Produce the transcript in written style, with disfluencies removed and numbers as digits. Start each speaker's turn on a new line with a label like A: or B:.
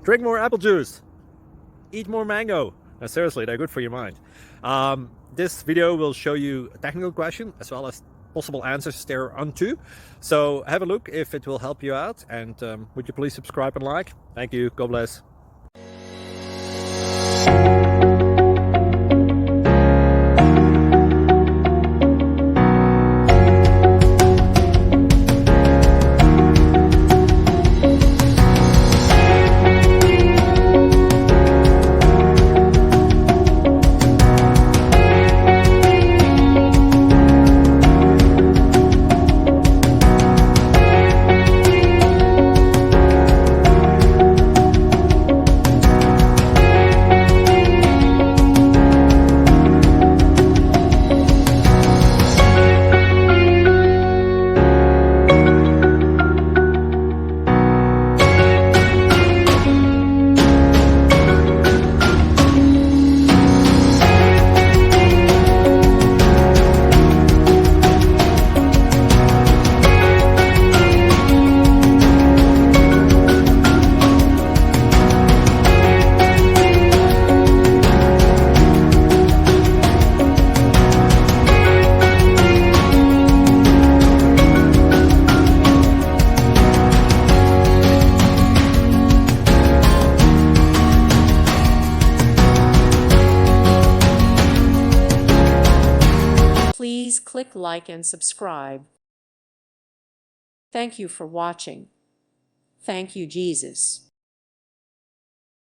A: Drink more apple juice. Eat more mango. Seriously, they're good for your mind. This video will show you a technical question as well as possible answers thereunto. So have a look if it will help you out, and would you please subscribe and like? Thank you. God bless.
B: Please click like and subscribe. Thank you for watching. Thank you, Jesus.